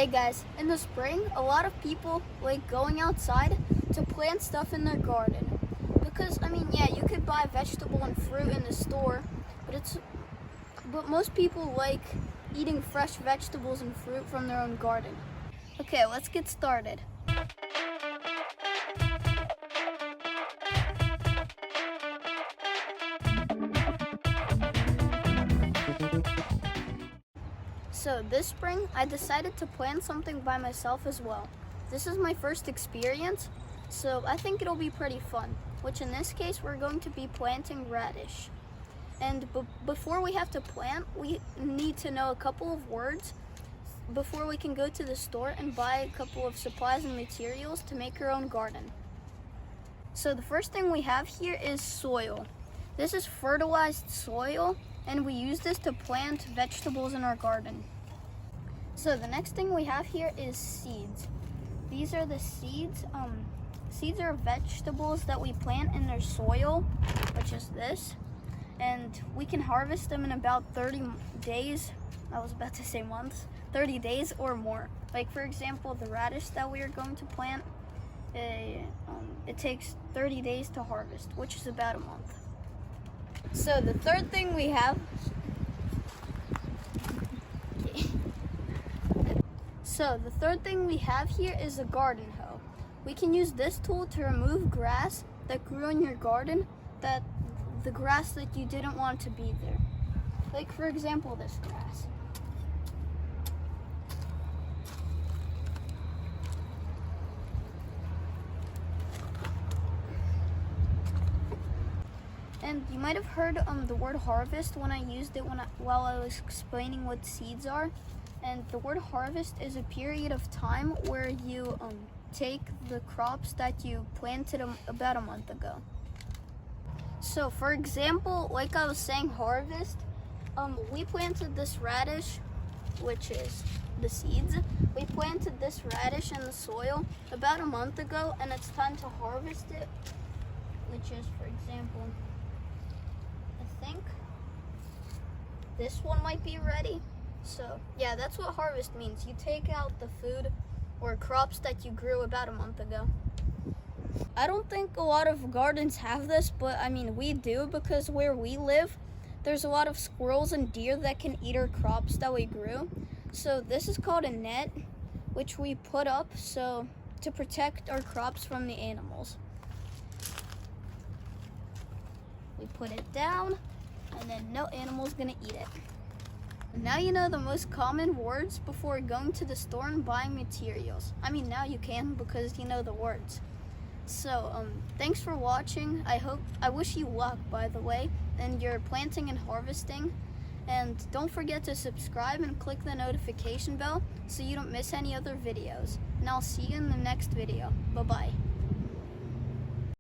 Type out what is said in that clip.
Hey guys, in the spring, a lot of people like going outside to plant stuff in their garden. Because yeah, you could buy vegetable and fruit in the store, but most people like eating fresh vegetables and fruit from their own garden. Okay, let's get started. So this spring, I decided to plant something by myself as well. This is my first experience, so I think it'll be pretty fun, which in this case, we're going to be planting radish. And before we have to plant, we need to know a couple of words before we can go to the store and buy a couple of supplies and materials to make our own garden. So the first thing we have here is soil. This is fertilized soil, and we use this to plant vegetables in our garden. So the next thing we have here is seeds. These are the seeds. Seeds are vegetables that we plant in their soil, which is this. And we can harvest them in about 30 days. I was about to say months. 30 days or more. Like for example, the radish that we are going to plant, it takes 30 days to harvest, which is about a month. So the third thing we have, here is a garden hoe. We can use this tool to remove grass that grew in your garden, the grass that you didn't want to be there. Like for example, this grass. And you might have heard the word harvest when I used it while I was explaining what seeds are. And the word harvest is a period of time where you take the crops that you planted about a month ago. So for example, like I was saying, harvest, we planted this radish, which is the seeds. We planted this radish in the soil about a month ago, and it's time to harvest it, which is, for example, I think this one might be ready. So yeah, that's what harvest means. You take out the food or crops that you grew about a month ago. I don't think a lot of gardens have this, but we do, because where we live, there's a lot of squirrels and deer that can eat our crops that we grew. So this is called a net, which we put up to protect our crops from the animals. We put it down, and then no animal's gonna eat it. Now you know the most common words before going to the store and buying materials. Now you can, because you know the words. So thanks for watching. I wish you luck, by the way, and you're planting and harvesting. And don't forget to subscribe and click the notification bell so you don't miss any other videos. And I'll see you in the next video. Bye-bye.